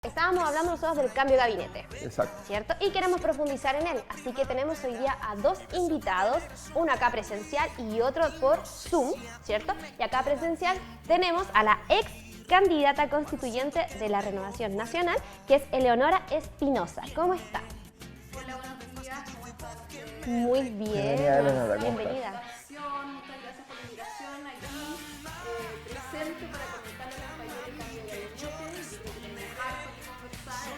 Estábamos hablando nosotros del cambio de gabinete, Exacto. ¿cierto? Y queremos profundizar en él, así que tenemos hoy día a dos invitados, uno acá presencial y otro por Zoom, ¿cierto? Y acá presencial tenemos a la ex candidata constituyente de la Renovación Nacional, que es Eleonora Espinosa. ¿Cómo está? Hola, buenos días, ¿cómo estás? Muy bien, Bienvenida, Eleonora, ¿cómo bienvenida. Muchas gracias por la invitación aquí, presente para comentarle a los compañeros de cambio de gabinete. Yo creo que tenemos harto que conversar.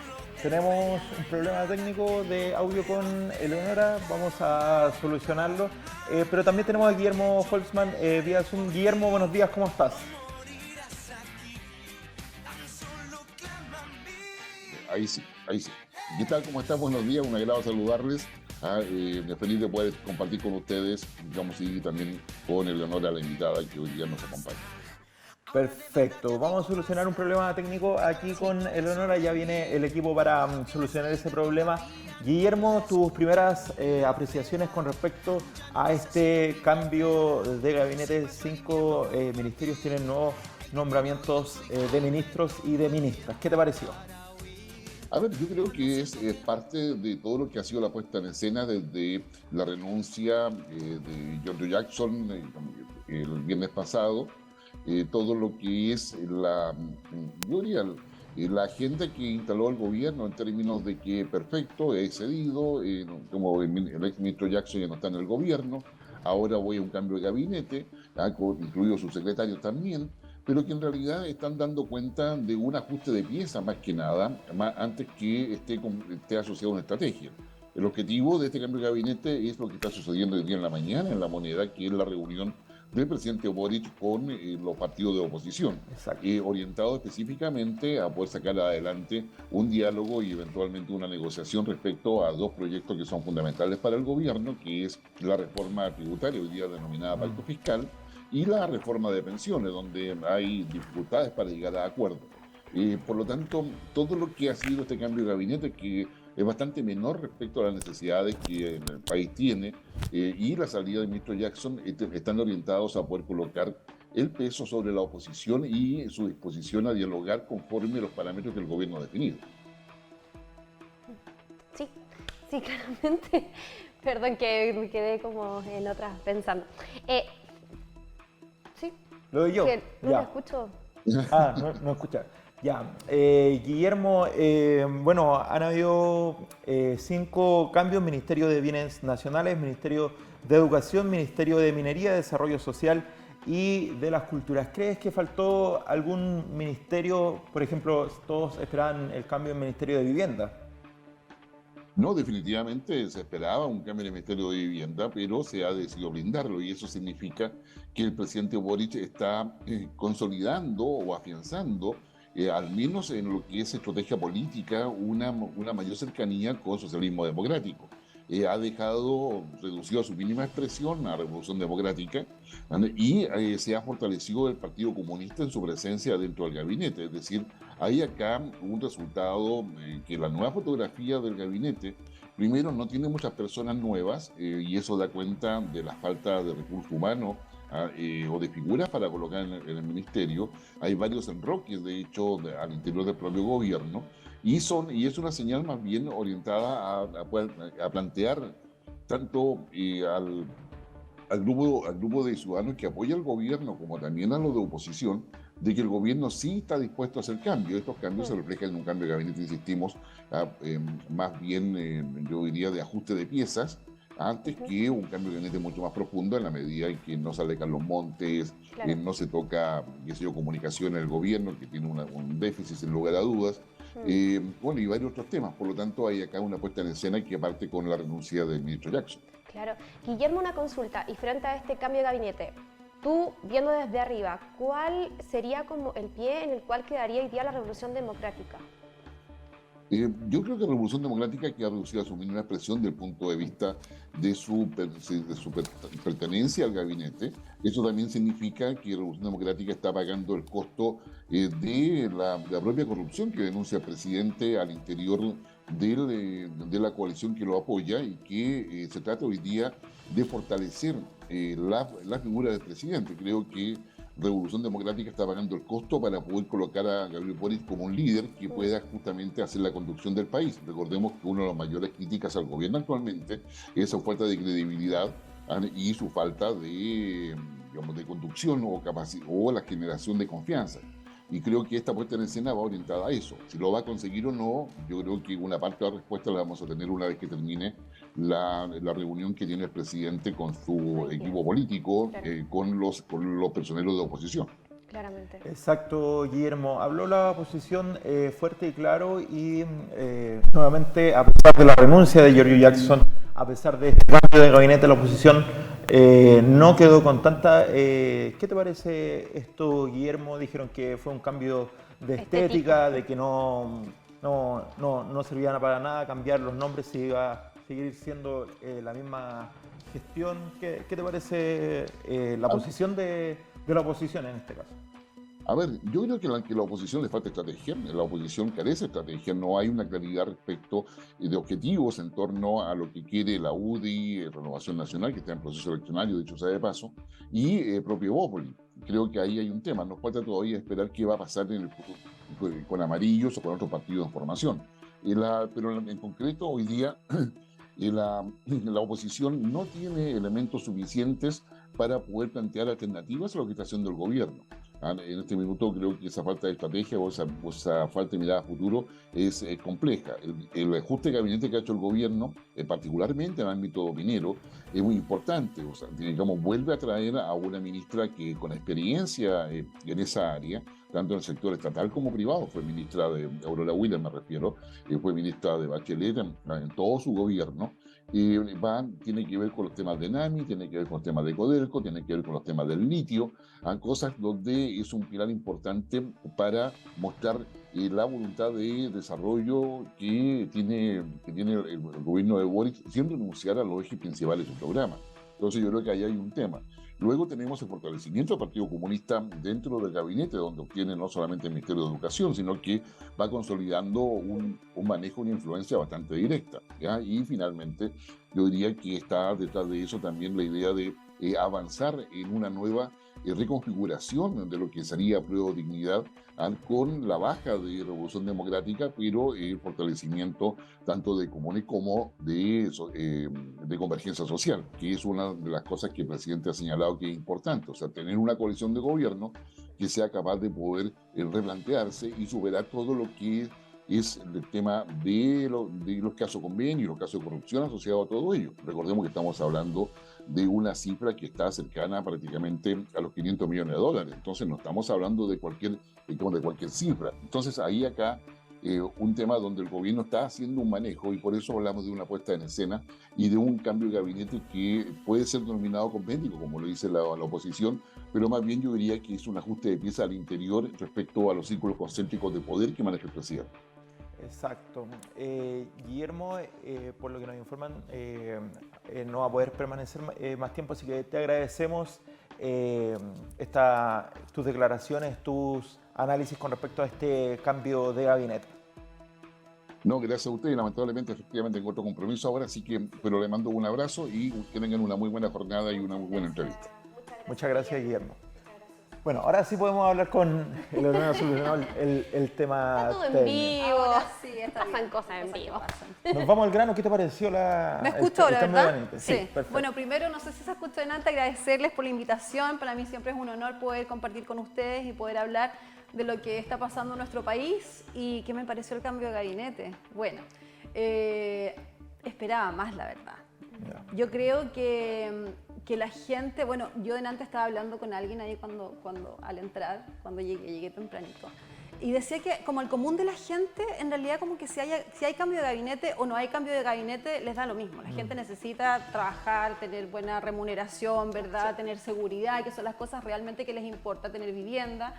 Tenemos un problema técnico de audio con Eleonora, vamos a solucionarlo. Pero también tenemos a Guillermo Holzman vía Zoom. Guillermo, buenos días, ¿cómo estás? Ahí sí, ahí sí. ¿Qué tal? ¿Cómo están? Buenos días, un agrado saludarles. Feliz de poder compartir con ustedes, digamos, y también con Eleonora, la invitada que hoy día nos acompaña. Perfecto, vamos a solucionar un problema técnico aquí con Eleonora, ya viene el equipo para solucionar ese problema. Guillermo, tus primeras apreciaciones con respecto a este cambio de gabinete. 5 ministerios tienen nuevos nombramientos de ministros y de ministras. ¿Qué te pareció? A ver, yo creo que es parte de todo lo que ha sido la puesta en escena desde la renuncia de Giorgio Jackson el viernes pasado, todo lo que es yo diría, la agenda que instaló el gobierno en términos de que perfecto, he cedido, como el ex ministro Jackson ya no está en el gobierno, ahora voy a un cambio de gabinete, incluido su secretario también, pero que en realidad están dando cuenta de un ajuste de pieza más que nada, antes que esté asociado a una estrategia. El objetivo de este cambio de gabinete es lo que está sucediendo hoy día en la mañana en La Moneda, que es la reunión del presidente Boric con los partidos de oposición, Exacto. orientado específicamente a poder sacar adelante un diálogo y eventualmente una negociación respecto a dos proyectos que son fundamentales para el gobierno, que es la reforma tributaria, hoy día denominada Pacto Fiscal, y la reforma de pensiones, donde hay dificultades para llegar a acuerdos. Por lo tanto, todo lo que ha sido este cambio de gabinete, que es bastante menor respecto a las necesidades que el país tiene, y la salida del ministro Jackson, están orientados a poder colocar el peso sobre la oposición y su disposición a dialogar conforme a los parámetros que el gobierno ha definido. Sí, sí, claramente. Perdón que me quedé como en otras pensando. Sí, Lo doy yo. que no Ya. lo escucho. Ah, no escucha. Ya. Guillermo, bueno, han habido 5 cambios: Ministerio de Bienes Nacionales, Ministerio de Educación, Ministerio de Minería, Desarrollo Social y de las Culturas. ¿Crees que faltó algún ministerio? Por ejemplo, todos esperaban el cambio en Ministerio de Vivienda. No, definitivamente se esperaba un cambio en el Ministerio de Vivienda, pero se ha decidido blindarlo y eso significa que el presidente Boric está consolidando o afianzando, al menos en lo que es estrategia política, una mayor cercanía con el socialismo democrático. Ha dejado reducido a su mínima expresión a Revolución Democrática, y se ha fortalecido el Partido Comunista en su presencia dentro del gabinete. Es decir, hay acá un resultado, que la nueva fotografía del gabinete, primero, no tiene muchas personas nuevas, y eso da cuenta de la falta de recursos humanos, o de figuras para colocar en el ministerio. Hay varios enroques, de hecho, al interior del propio gobierno, y es una señal más bien orientada a plantear tanto al grupo de ciudadanos que apoya al gobierno como también a los de oposición, de que el gobierno sí está dispuesto a hacer cambios. Estos cambios se reflejan en un cambio de gabinete, insistimos, más bien, yo diría, de ajuste de piezas, antes que un cambio de gabinete mucho más profundo, en la medida en que no se alejan los montes, Claro. no se toca, qué sé yo, comunicación en el gobierno, que tiene un déficit sin lugar a dudas. Bueno, y varios otros temas. Por lo tanto, hay acá una puesta en escena que parte con la renuncia del ministro Jackson. Claro. Guillermo, una consulta. Y frente a este cambio de gabinete, tú, viendo desde arriba, ¿cuál sería como el pie en el cual quedaría hoy día la Revolución Democrática? Yo creo que Revolución Democrática que ha reducido a su mínima expresión desde el punto de vista de su pertenencia al gabinete. Eso también significa que Revolución Democrática está pagando el costo de la propia corrupción que denuncia el presidente al interior de la coalición que lo apoya, y que se trata hoy día de fortalecer la figura del presidente. Creo que Revolución Democrática está pagando el costo para poder colocar a Gabriel Boric como un líder que pueda justamente hacer la conducción del país. Recordemos que una de las mayores críticas al gobierno actualmente es su falta de credibilidad y su falta de, digamos, de conducción o la generación de confianza. Y creo que esta puesta en escena va orientada a eso. Si lo va a conseguir o no, yo creo que una parte de la respuesta la vamos a tener una vez que termine la reunión que tiene el presidente con su equipo político, Claro. con los personeros de oposición. Claramente. Exacto, Guillermo. Habló la oposición fuerte y claro y nuevamente, a pesar de la renuncia de Giorgio Jackson, a pesar de este cambio de gabinete, la oposición no quedó con tanta... ¿Qué te parece esto, Guillermo? Dijeron que fue un cambio de estética, de que no servían para nada cambiar los nombres, si iba a seguir siendo la misma gestión. ¿Qué te parece la posición de la oposición en este caso? A ver, yo creo que la oposición le falta estrategia, la oposición carece de estrategia, no hay una claridad respecto de objetivos en torno a lo que quiere la UDI, Renovación Nacional, que está en proceso eleccionario, dicho sea de paso, y propio Bópoli. Creo que ahí hay un tema, nos falta todavía esperar qué va a pasar en el futuro con Amarillos o con otros partidos en formación. Pero en concreto, hoy día la oposición no tiene elementos suficientes para poder plantear alternativas a lo que está haciendo el gobierno. En este minuto creo que esa falta de estrategia o esa falta de mirada a futuro es compleja. El ajuste de gabinete que ha hecho el gobierno, particularmente en el ámbito minero, es muy importante. O sea, digamos, vuelve a traer a una ministra que con experiencia en esa área, tanto en el sector estatal como privado, fue ministra de Aurora Williams, me refiero, fue ministra de Bachelet en todo su gobierno. Tiene que ver con los temas de NAMI, tiene que ver con los temas de Codelco, tiene que ver con los temas del litio, cosas donde es un pilar importante para mostrar la voluntad de desarrollo que tiene el gobierno de Boric sin renunciar a los ejes principales de su programa. Entonces yo creo que ahí hay un tema. Luego tenemos el fortalecimiento del Partido Comunista dentro del gabinete, donde obtiene no solamente el Ministerio de Educación, sino que va consolidando un manejo, una influencia bastante directa, ¿ya? Y finalmente, yo diría que está detrás de eso también la idea de avanzar en una nueva reconfiguración de lo que sería Prueba Dignidad con la baja de Revolución Democrática, pero el fortalecimiento tanto de Comunes como de Convergencia Social, que es una de las cosas que el presidente ha señalado que es importante, o sea, tener una coalición de gobierno que sea capaz de poder replantearse y superar todo lo que es el tema de los casos convenios y los casos de corrupción asociados a todo ello. Recordemos que estamos hablando de una cifra que está cercana prácticamente a los 500 millones de dólares. Entonces no estamos hablando de cualquier cifra. Entonces ahí acá un tema donde el gobierno está haciendo un manejo y por eso hablamos de una puesta en escena y de un cambio de gabinete que puede ser denominado convénico, como lo dice la oposición, pero más bien yo diría que es un ajuste de pieza al interior respecto a los círculos concéntricos de poder que maneja el presidente. Exacto. Guillermo, por lo que nos informan, no va a poder permanecer más tiempo, así que te agradecemos tus declaraciones, tus análisis con respecto a este cambio de gabinete. No, gracias a ustedes. Lamentablemente, efectivamente, tengo otro compromiso ahora, pero le mando un abrazo y que tengan una muy buena jornada y una muy buena entrevista. Muchas gracias, Guillermo. Bueno, ahora sí podemos hablar con Leonardo solucionado el tema Está todo en técnico. vivo. Ahora sí, está Pasan bien. cosas en Cosas que vivo. pasan. Nos vamos al grano. ¿Qué te pareció ¿Me escuchó, la cambio de verdad? gabinete? Sí. Perfecto. Bueno, primero, no sé si se escuchó en alta, agradecerles por la invitación. Para mí siempre es un honor poder compartir con ustedes y poder hablar de lo que está pasando en nuestro país y qué me pareció el cambio de gabinete. Bueno, esperaba más, la verdad. Ya. Yo creo que la gente, bueno, yo delante estaba hablando con alguien ahí al entrar, cuando llegué tempranito, y decía que como el común de la gente, en realidad como que si hay cambio de gabinete o no hay cambio de gabinete, les da lo mismo. La gente necesita trabajar, tener buena remuneración, ¿verdad? Tener seguridad, que son las cosas realmente que les importa, tener vivienda.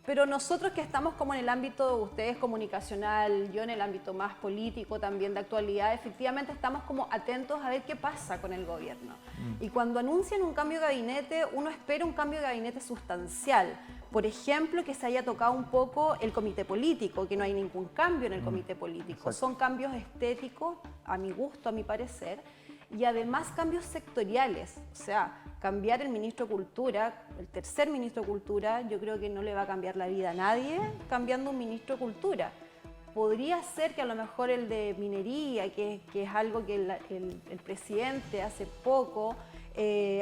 Pero nosotros que estamos como en el ámbito, ustedes comunicacional, yo en el ámbito más político también de actualidad, efectivamente estamos como atentos a ver qué pasa con el gobierno. Y cuando anuncian un cambio de gabinete, uno espera un cambio de gabinete sustancial. Por ejemplo, que se haya tocado un poco el comité político, que no hay ningún cambio en el comité político. Exacto. Son cambios estéticos, a mi gusto, a mi parecer. y además cambios sectoriales, o sea, cambiar el ministro de Cultura, el tercer ministro de Cultura, yo creo que no le va a cambiar la vida a nadie cambiando un ministro de Cultura. Podría ser que a lo mejor el de minería, que es algo que el presidente hace poco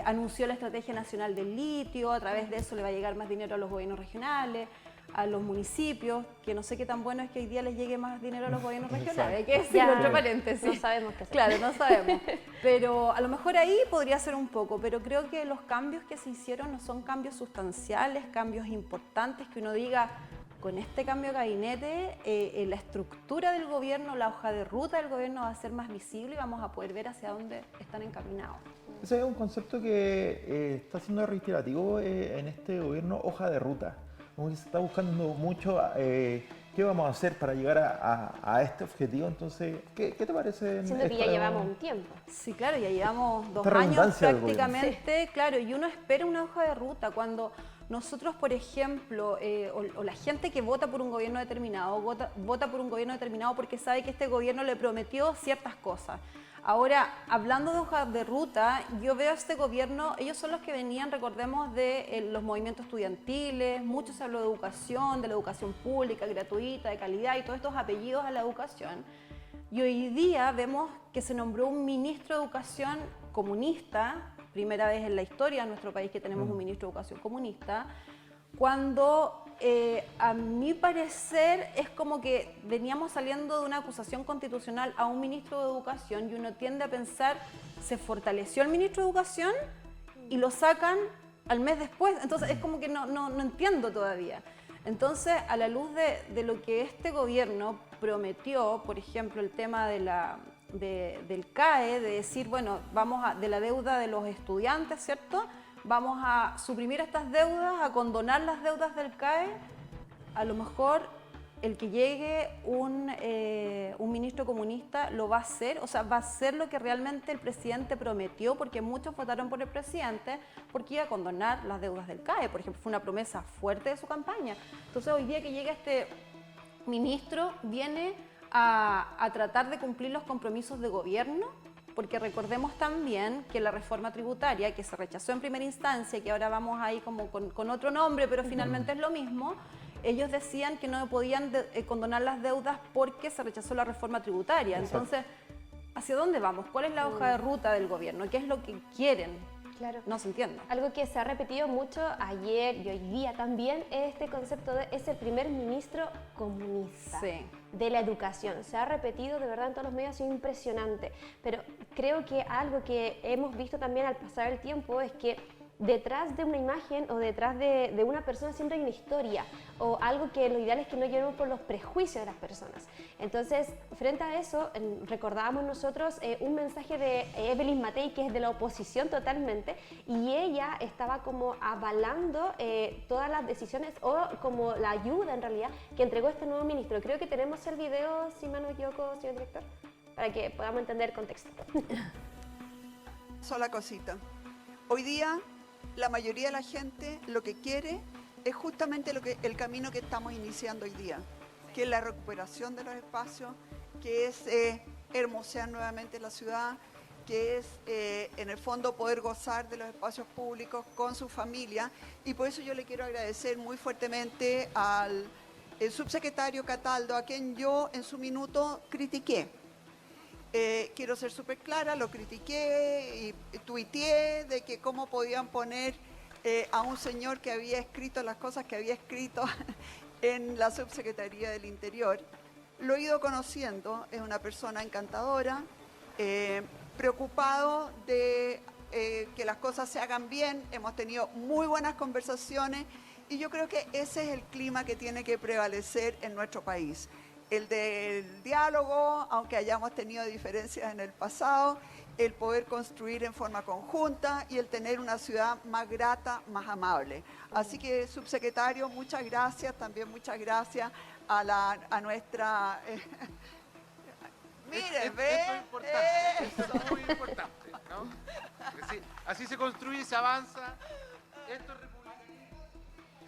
anunció la Estrategia Nacional del Litio, a través de eso le va a llegar más dinero a los gobiernos regionales, a los municipios, que no sé qué tan bueno es que hoy día les llegue más dinero a los gobiernos regionales, hay que decirlo entre paréntesis. No sabemos qué hacer. Claro, no sabemos. Pero a lo mejor ahí podría ser un poco, pero creo que los cambios que se hicieron no son cambios sustanciales, cambios importantes que uno diga, con este cambio de gabinete, la estructura del gobierno, la hoja de ruta del gobierno va a ser más visible y vamos a poder ver hacia dónde están encaminados. Ese es un concepto que está siendo reiterativo en este gobierno, hoja de ruta. Como que se está buscando mucho qué vamos a hacer para llegar a este objetivo. Entonces, ¿qué te parece? Siento que ya llevamos un tiempo. Sí, claro, ya llevamos 2 Esta años redundancia del prácticamente, claro, y uno espera una hoja de ruta. Cuando nosotros, por ejemplo, o la gente que vota por un gobierno determinado, vota por un gobierno determinado porque sabe que este gobierno le prometió ciertas cosas. Ahora, hablando de hojas de ruta, yo veo a este gobierno, ellos son los que venían, recordemos, de los movimientos estudiantiles, mucho se habló de la educación pública, gratuita, de calidad y todos estos apellidos a la educación. Y hoy día vemos que se nombró un ministro de Educación comunista, primera vez en la historia de nuestro país que tenemos un ministro de Educación comunista, cuando a mi parecer es como que veníamos saliendo de una acusación constitucional a un ministro de Educación y uno tiende a pensar, se fortaleció el ministro de Educación y lo sacan al mes después, entonces es como que no entiendo todavía. Entonces, a la luz de lo que este gobierno prometió, por ejemplo, el tema del CAE, de decir, bueno, de la deuda de los estudiantes, ¿cierto? Vamos a suprimir estas deudas, a condonar las deudas del CAE. A lo mejor el que llegue un ministro comunista lo va a hacer, o sea, va a hacer lo que realmente el presidente prometió, porque muchos votaron por el presidente porque iba a condonar las deudas del CAE, por ejemplo, fue una promesa fuerte de su campaña. Entonces, hoy día que llega este ministro, viene a tratar de cumplir los compromisos de gobierno, porque recordemos también que la reforma tributaria, que se rechazó en primera instancia, que ahora vamos ahí como con otro nombre, pero finalmente es lo mismo, ellos decían que no podían condonar las deudas porque se rechazó la reforma tributaria. Entonces, ¿hacia dónde vamos? ¿Cuál es la hoja de ruta del gobierno? ¿Qué es lo que quieren? Claro. No se entiende. Algo que se ha repetido mucho ayer y hoy día también es este concepto de es el primer ministro comunista de la educación. Se ha repetido de verdad en todos los medios, ha sido impresionante. Pero creo que algo que hemos visto también al pasar el tiempo es que detrás de una imagen o detrás de una persona siempre hay una historia o algo que lo ideal es que no llevemos por los prejuicios de las personas. Entonces, frente a eso, recordábamos nosotros un mensaje de Evelyn Matei, que es de la oposición totalmente, y ella estaba como avalando todas las decisiones o como la ayuda en realidad que entregó este nuevo ministro. Creo que tenemos el video, si me no equivoco, señor director, para que podamos entender el contexto. Sola cosita. Hoy día la mayoría de la gente lo que quiere es justamente el camino que estamos iniciando hoy día, que es la recuperación de los espacios, que es hermosear nuevamente la ciudad, que es en el fondo poder gozar de los espacios públicos con su familia, y por eso yo le quiero agradecer muy fuertemente al subsecretario Cataldo, a quien yo en su minuto critiqué. Quiero ser súper clara, lo critiqué y tuiteé de que cómo podían poner a un señor que había escrito las cosas que había escrito en la Subsecretaría del Interior. Lo he ido conociendo, es una persona encantadora, preocupado de que las cosas se hagan bien, hemos tenido muy buenas conversaciones y yo creo que ese es el clima que tiene que prevalecer en nuestro país. El del diálogo, aunque hayamos tenido diferencias en el pasado, el poder construir en forma conjunta y el tener una ciudad más grata, más amable. Así que, subsecretario, muchas gracias, también muchas gracias a nuestra... Mire, ve. Esto es muy importante, ¿no? Así se construye y se avanza. Esto es republicanismo.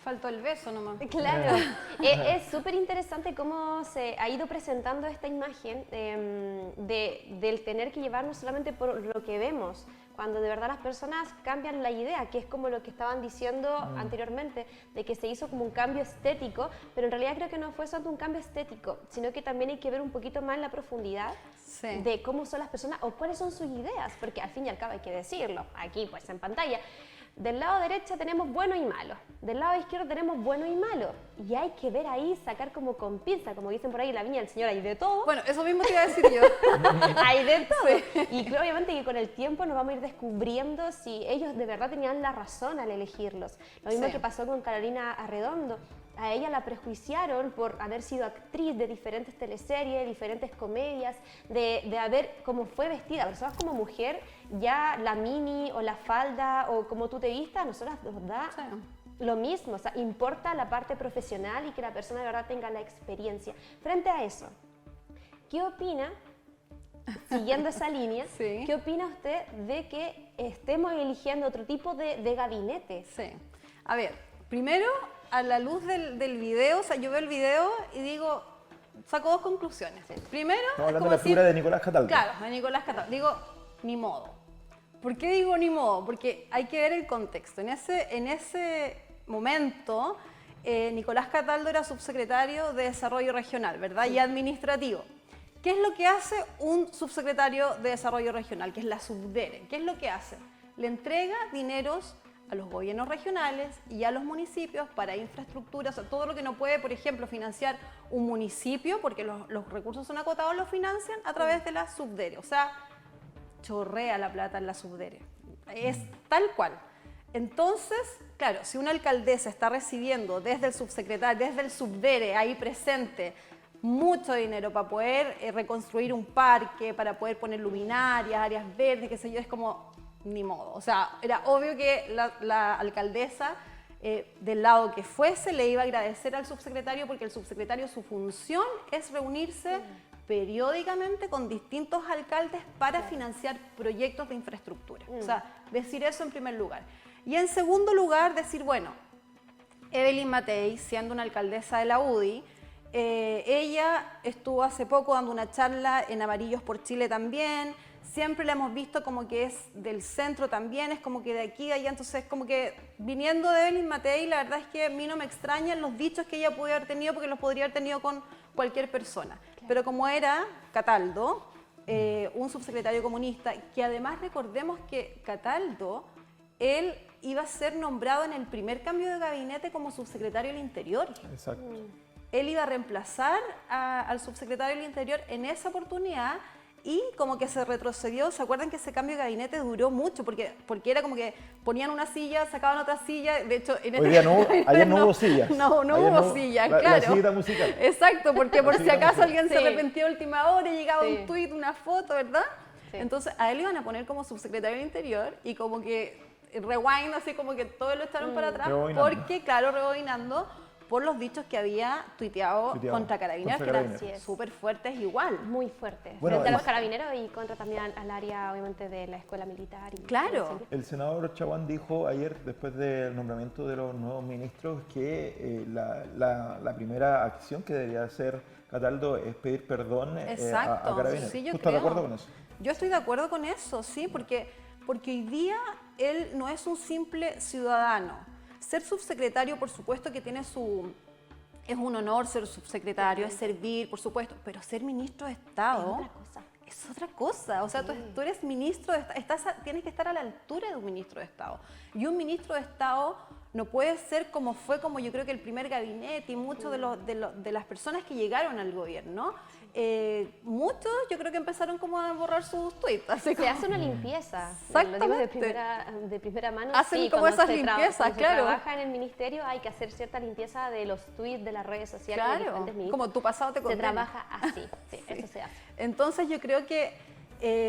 Faltó el beso nomás. Claro, es súper interesante cómo se ha ido presentando esta imagen del tener que llevarnos solamente por lo que vemos, cuando de verdad las personas cambian la idea, que es como lo que estaban diciendo anteriormente, de que se hizo como un cambio estético, pero en realidad creo que no fue solo un cambio estético, sino que también hay que ver un poquito más en la profundidad de cómo son las personas o cuáles son sus ideas, porque al fin y al cabo hay que decirlo, aquí pues en pantalla. Del lado derecho tenemos bueno y malo, del lado izquierdo tenemos bueno y malo, y hay que ver ahí, sacar como con pinza, como dicen por ahí, la viña del Señor, hay de todo. Bueno, eso mismo te iba a decir yo. Hay de todo. Y creo obviamente que con el tiempo nos vamos a ir descubriendo si ellos de verdad tenían la razón al elegirlos. Lo mismo que pasó con Carolina Arredondo. A ella la prejuiciaron por haber sido actriz de diferentes teleseries, diferentes comedias, de haber cómo fue vestida. Personas como mujer, ya la mini o la falda o como tú te vistas, a nosotras nos da lo mismo. O sea, importa la parte profesional y que la persona de verdad tenga la experiencia. Frente a eso, ¿qué opina, siguiendo esa línea, qué opina usted de que estemos eligiendo otro tipo de gabinete? Sí. A ver, primero, a la luz del video, o sea, yo veo el video y digo, saco dos conclusiones. Primero, estamos hablando de la figura de Nicolás Cataldo. Claro, de Nicolás Cataldo. Digo, ni modo. ¿Por qué digo ni modo? Porque hay que ver el contexto. En ese momento, Nicolás Cataldo era subsecretario de Desarrollo Regional, ¿verdad? Y administrativo. ¿Qué es lo que hace un subsecretario de Desarrollo Regional? Que es la Subdere. ¿Qué es lo que hace? Le entrega dineros a los gobiernos regionales y a los municipios para infraestructura, o sea, todo lo que no puede, por ejemplo, financiar un municipio, porque los recursos son acotados, los financian a través de la Subdere, o sea, chorrea la plata en la Subdere, es tal cual. Entonces, claro, si una alcaldesa está recibiendo desde el subsecretario, desde el Subdere ahí presente, mucho dinero para poder reconstruir un parque, para poder poner luminarias, áreas verdes, qué sé yo, es como ni modo. O sea, era obvio que la alcaldesa, del lado que fuese, le iba a agradecer al subsecretario porque el subsecretario, su función es reunirse periódicamente con distintos alcaldes para financiar proyectos de infraestructura. O sea, decir eso en primer lugar. Y en segundo lugar, decir, bueno, Evelyn Matei, siendo una alcaldesa de la UDI, ella estuvo hace poco dando una charla en Amarillos por Chile también. Siempre la hemos visto como que es del centro también, es como que de aquí, de allá, entonces como que viniendo de Evelyn Matei, la verdad es que a mí no me extrañan los dichos que ella pudo haber tenido porque los podría haber tenido con cualquier persona. Claro. Pero como era Cataldo, un subsecretario comunista, que además recordemos que Cataldo, él iba a ser nombrado en el primer cambio de gabinete como subsecretario del Interior. Exacto. Él iba a reemplazar al subsecretario del Interior en esa oportunidad. Y como que se retrocedió, ¿se acuerdan que ese cambio de gabinete duró mucho? Porque era como que ponían una silla, sacaban otra silla, de hecho... Hoy día no, ayer no hubo sillas. No hubo sillas, claro. La sillita musical. Exacto, porque por si acaso alguien se Sí. arrepintió a última hora y llegaba Sí. un tuit, una foto, ¿verdad? Sí. Entonces a él iban a poner como subsecretario del Interior y como que rewind, así como que todo lo echaron para atrás, Rebobinando. porque, claro, rebobinando, por los dichos que había tuiteado contra Carabineros, que eran súper fuertes igual. Muy fuerte. Bueno, Frente a los carabineros y contra también al área, obviamente, de la escuela militar. Y Claro. El senador Chaguán dijo ayer, después del nombramiento de los nuevos ministros, que la primera acción que debería hacer Cataldo es pedir perdón a Carabineros. Sí, ¿Tú estás de acuerdo con eso? Yo estoy de acuerdo con eso, sí, porque hoy día él no es un simple ciudadano. Ser subsecretario, por supuesto que tiene es un honor ser subsecretario, es servir, por supuesto, pero ser ministro de Estado es otra cosa. O sea, tú eres ministro de Estado, tienes que estar a la altura de un ministro de Estado. Y un ministro de Estado no puede ser como yo creo que el primer gabinete y muchos de las personas que llegaron al gobierno. Muchos yo creo que empezaron como a borrar sus tweets. Se hace una limpieza. Exactamente. Lo digo de primera mano. Hacen como cuando esas se limpiezas, cuando claro. se trabaja en el ministerio hay que hacer cierta limpieza de los tweets, de las redes sociales, de diferentes ministros. Como tu pasado te Se condena. trabaja así, sí, eso se hace. Entonces yo creo que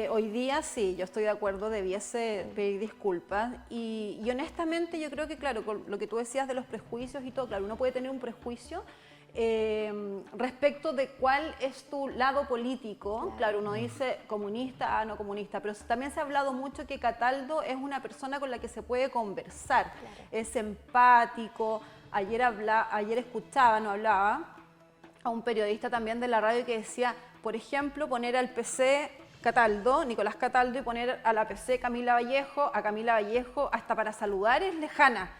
hoy día sí, yo estoy de acuerdo, debiese pedir disculpas y honestamente yo creo que, claro, con lo que tú decías de los prejuicios y todo, claro, uno puede tener un prejuicio respecto de cuál es tu lado político. Claro, uno dice comunista, no comunista, pero también se ha hablado mucho que Cataldo es una persona con la que se puede conversar, es empático, Ayer escuchaba, no hablaba, a un periodista también de la radio que decía, por ejemplo, poner al PC Cataldo, Nicolás Cataldo, y poner a la PC Camila Vallejo, hasta para saludar es lejana.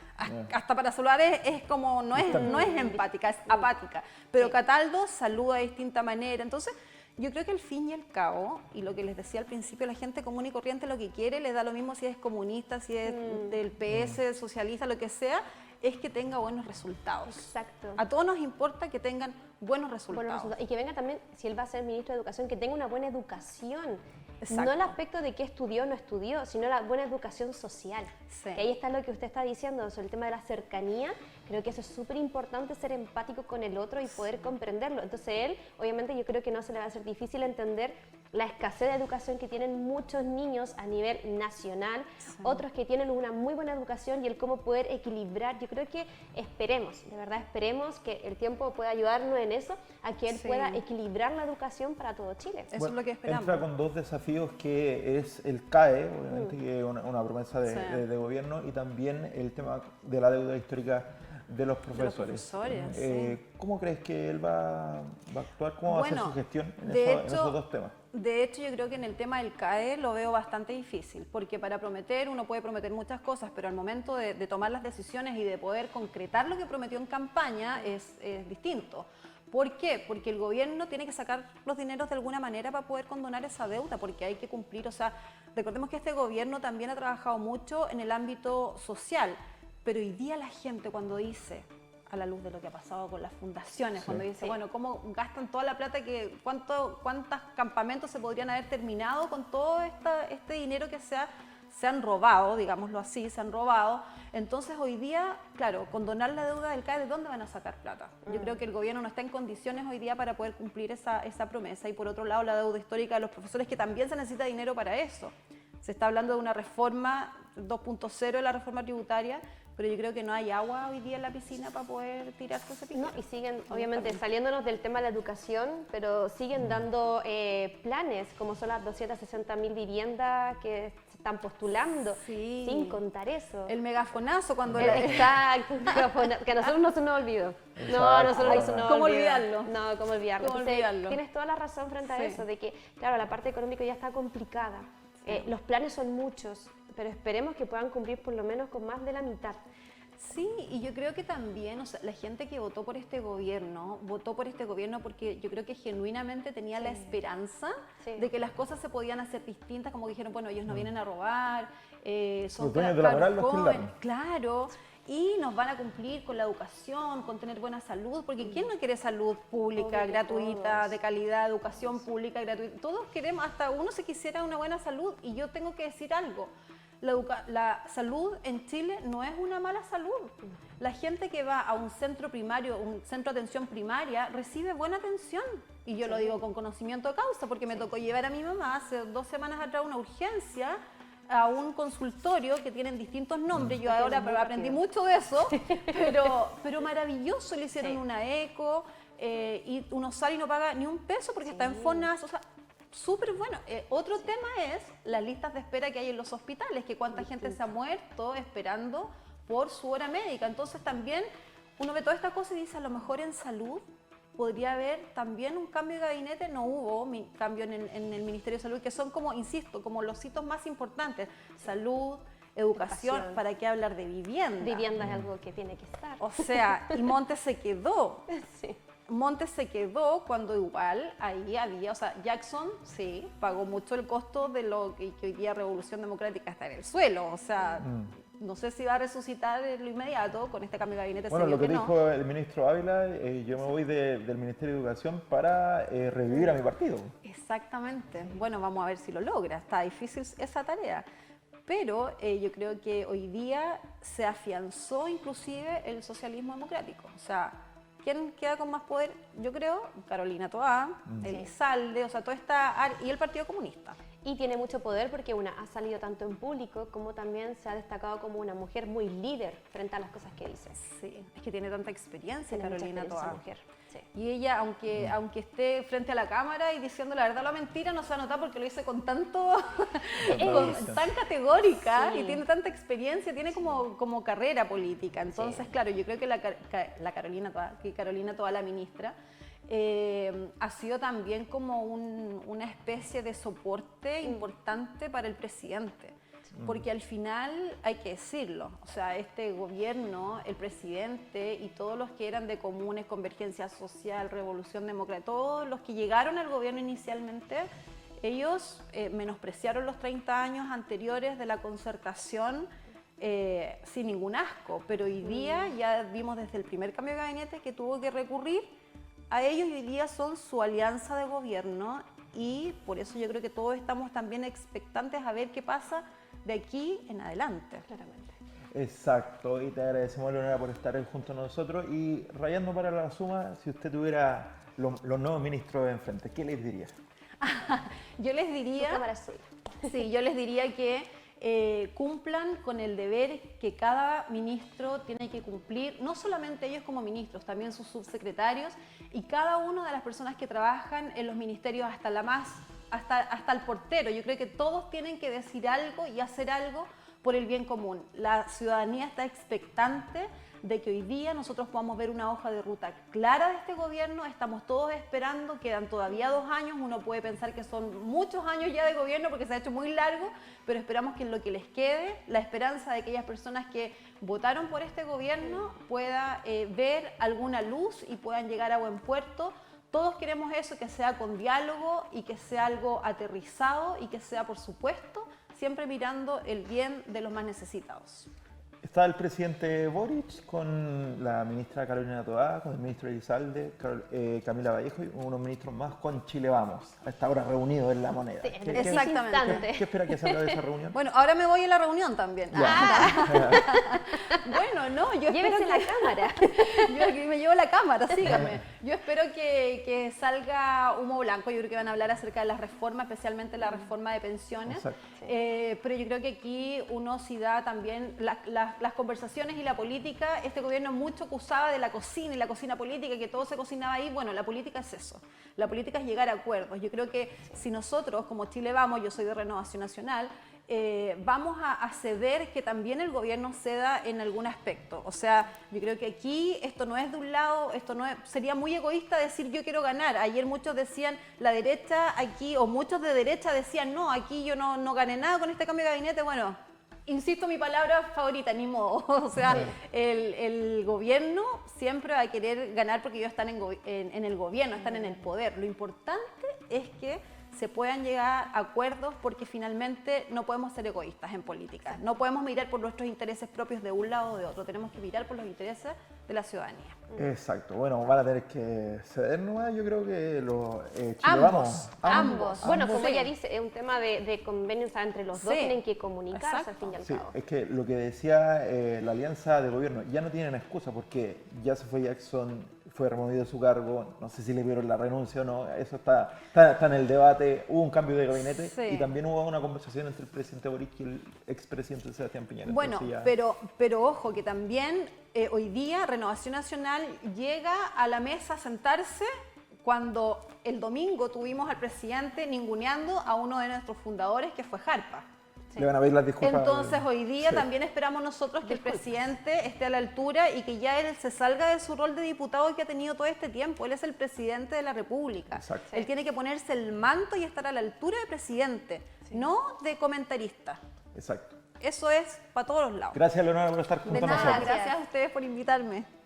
Hasta para saludar es como, no es empática, es apática. Pero Cataldo saluda de distinta manera. Entonces, yo creo que al fin y al cabo, y lo que les decía al principio, la gente común y corriente lo que quiere, les da lo mismo si es comunista, si es del PS, socialista, lo que sea, es que tenga buenos resultados. Exacto. A todos nos importa que tengan buenos resultados. Buenos resultados. Y que venga también, si él va a ser ministro de Educación, que tenga una buena educación. Exacto. No el aspecto de qué estudió o no estudió, sino la buena educación social. Sí. Que ahí está lo que usted está diciendo sobre el tema de la cercanía. Creo que eso es súper importante, ser empático con el otro y poder comprenderlo. Entonces él, obviamente yo creo que no se le va a hacer difícil entender la escasez de educación que tienen muchos niños a nivel nacional, otros que tienen una muy buena educación y el cómo poder equilibrar. Yo creo que esperemos, de verdad esperemos que el tiempo pueda ayudarnos en eso, a que él pueda equilibrar la educación para todo Chile. Eso es lo que esperamos. Entra con dos desafíos, que es el CAE, obviamente, que es una promesa de gobierno, y también el tema de la deuda histórica de los profesores. ¿Cómo crees que él va a actuar? ¿Cómo va a ser su gestión en esos dos temas? De hecho, yo creo que en el tema del CAE lo veo bastante difícil, porque para prometer uno puede prometer muchas cosas, pero al momento de tomar las decisiones y de poder concretar lo que prometió en campaña es distinto. ¿Por qué? Porque el gobierno tiene que sacar los dineros de alguna manera para poder condonar esa deuda, porque hay que cumplir. O sea, recordemos que este gobierno también ha trabajado mucho en el ámbito social, pero hoy día la gente cuando dice, a la luz de lo que ha pasado con las fundaciones, cuando dice, bueno, ¿cómo gastan toda la plata? ¿Cuántos campamentos se podrían haber terminado con todo este dinero que se han robado, digámoslo así, se han robado? Entonces hoy día, claro, condonar la deuda del CAE, ¿de dónde van a sacar plata? Yo creo que el gobierno no está en condiciones hoy día para poder cumplir esa promesa. Y por otro lado, la deuda histórica de los profesores, que también se necesita dinero para eso. Se está hablando de una reforma 2.0 de la reforma tributaria, pero yo creo que no hay agua hoy día en la piscina para poder tirarse ese pique. No, y siguen, obviamente, saliéndonos del tema de la educación, pero siguen dando planes, como son las 260.000 viviendas que se están postulando, sin contar eso. El megafonazo cuando... Exacto, que a nosotros no se nos olvidó. No, a nosotros no se nos olvidó. ¿Cómo olvidarlo? No, ¿cómo olvidarlo? ¿Cómo Entonces, olvidarlo? tienes toda la razón frente a eso, de que, claro, la parte económica ya está complicada. Los planes son muchos, pero esperemos que puedan cumplir por lo menos con más de la mitad. Sí, y yo creo que también, o sea, la gente que votó por este gobierno porque yo creo que genuinamente tenía la esperanza de que las cosas se podían hacer distintas, como dijeron, bueno, ellos no vienen a robar, son los dueños de la moral los jóvenes, claro, y nos van a cumplir con la educación, con tener buena salud, porque ¿quién no quiere salud pública, gratuita, de calidad, educación pública, gratuita? Todos queremos, hasta uno se quisiera una buena salud, y yo tengo que decir algo. La salud en Chile no es una mala salud. La gente que va a un centro primario, un centro de atención primaria, recibe buena atención. Y yo lo digo con conocimiento de causa, porque me tocó llevar a mi mamá hace 2 semanas atrás a una urgencia, a un consultorio que tienen distintos nombres. Yo ahora aprendí mucho de eso, pero maravilloso. Le hicieron una eco y uno sale y no paga ni un peso porque está en FONASA. O sea, súper bueno. Otro tema es las listas de espera que hay en los hospitales, que cuánta gente se ha muerto esperando por su hora médica. Entonces también uno ve toda esta cosa y dice, a lo mejor en salud podría haber también un cambio de gabinete. No hubo cambio en el Ministerio de Salud, que son como, insisto, como los hitos más importantes. Salud, educación, ¿para qué hablar de vivienda? Vivienda es algo que tiene que estar. O sea, y Montes se quedó. Sí. Montes se quedó cuando igual ahí había, o sea, Jackson sí pagó mucho el costo de lo que hoy día Revolución Democrática está en el suelo. O sea, no sé si va a resucitar en lo inmediato con este cambio de gabinete. Bueno, lo que dijo el ministro Ávila, yo me voy del Ministerio de Educación para revivir a mi partido. Exactamente. Bueno, vamos a ver si lo logra. Está difícil esa tarea. Pero yo creo que hoy día se afianzó inclusive el socialismo democrático. O sea, ¿quién queda con más poder? Yo creo Carolina Toá, Elizalde, o sea, toda esta área, y el Partido Comunista. Y tiene mucho poder porque ha salido tanto en público como también se ha destacado como una mujer muy líder frente a las cosas que dice. Sí, es que tiene tanta experiencia Carolina Toá. Sí. Y ella, aunque esté frente a la cámara y diciendo la verdad o la mentira, no se va a notar porque lo dice con tanto, tan categórica Sí. y tiene tanta experiencia, tiene como carrera política. Entonces, claro, yo creo que la Carolina Toá, la ministra, ha sido también como una especie de soporte importante para el presidente. Porque al final hay que decirlo, o sea, este gobierno, el presidente y todos los que eran de Comunes, Convergencia Social, Revolución Democrática, todos los que llegaron al gobierno inicialmente, ellos menospreciaron los 30 años anteriores de la concertación sin ningún asco, pero hoy día ya vimos desde el primer cambio de gabinete que tuvo que recurrir a ellos y hoy día son su alianza de gobierno y por eso yo creo que todos estamos también expectantes a ver qué pasa de aquí en adelante. Claramente. Exacto, y te agradecemos, Leonora, por estar junto a nosotros. Y rayando para la suma, si usted tuviera los nuevos ministros enfrente, ¿qué les diría? Yo les Tu diría, cámara es suya. sí, yo les diría que cumplan con el deber que cada ministro tiene que cumplir, no solamente ellos como ministros, también sus subsecretarios y cada una de las personas que trabajan en los ministerios hasta el portero. Yo creo que todos tienen que decir algo y hacer algo por el bien común. La ciudadanía está expectante de que hoy día nosotros podamos ver una hoja de ruta clara de este gobierno. Estamos todos esperando, quedan todavía 2 años, uno puede pensar que son muchos años ya de gobierno porque se ha hecho muy largo, pero esperamos que en lo que les quede, la esperanza de aquellas personas que votaron por este gobierno pueda ver alguna luz y puedan llegar a buen puerto. Todos queremos eso, que sea con diálogo y que sea algo aterrizado y que sea, por supuesto, siempre mirando el bien de los más necesitados. Está el presidente Boric con la ministra Carolina Toá, con el ministro Elizalde, Camila Vallejo y unos ministros más con Chile Vamos, a esta hora reunidos en La Moneda. Sí, ¿Qué, exactamente. qué espera que salga de esa reunión? Bueno, ahora me voy a la reunión también. Bueno, no, yo espero Llévese la cámara. Yo aquí me llevo la cámara, síganme. Yo espero que salga humo blanco. Yo creo que van a hablar acerca de las reformas, especialmente la reforma de pensiones. Exacto. Pero yo creo que aquí uno sí da también las conversaciones y la política. Este gobierno mucho acusaba de la cocina y la cocina política, que todo se cocinaba ahí. Bueno, la política es eso. La política es llegar a acuerdos. Yo creo que si nosotros, como Chile Vamos, yo soy de Renovación Nacional, vamos a ceder que también el gobierno ceda en algún aspecto. O sea, yo creo que aquí esto no es de un lado, esto no es, sería muy egoísta decir yo quiero ganar. Ayer muchos decían la derecha aquí, o muchos de derecha decían no, aquí yo no gané nada con este cambio de gabinete. Bueno, insisto, mi palabra favorita, ni modo. O sea, el gobierno siempre va a querer ganar porque ellos están en el gobierno, están en el poder. Lo importante es que se puedan llegar a acuerdos porque finalmente no podemos ser egoístas en política. No podemos mirar por nuestros intereses propios de un lado o de otro. Tenemos que mirar por los intereses de la ciudadanía. Exacto. Bueno, van a tener que ceder nomás, yo creo que los Ambos. Bueno, como Sí. ella dice, es un tema de convenio, o sea, entre los dos Sí. tienen que comunicarse al Exacto. fin y al Sí, cabo. es que lo que decía la alianza de gobierno, ya no tienen excusa porque ya se fue Jackson, fue removido de su cargo, no sé si le vieron la renuncia o no, eso está en el debate, hubo un cambio de gabinete Sí. y también hubo una conversación entre el presidente Boric y el expresidente Sebastián Piñera. Bueno, Entonces pero ojo, que también hoy día Renovación Nacional llega a la mesa a sentarse cuando el domingo tuvimos al presidente ninguneando a uno de nuestros fundadores, que fue Jarpa. le van a pedir las disculpas. Entonces hoy día Sí. también esperamos nosotros que el presidente esté a la altura y que ya él se salga de su rol de diputado que ha tenido todo este tiempo. Él es el presidente de la República. Exacto. Él tiene que ponerse el manto y estar a la altura de presidente, no de comentarista. Exacto. Eso es para todos los lados. Gracias, Leonora, por estar junto De a nada, nosotros. gracias a ustedes por invitarme.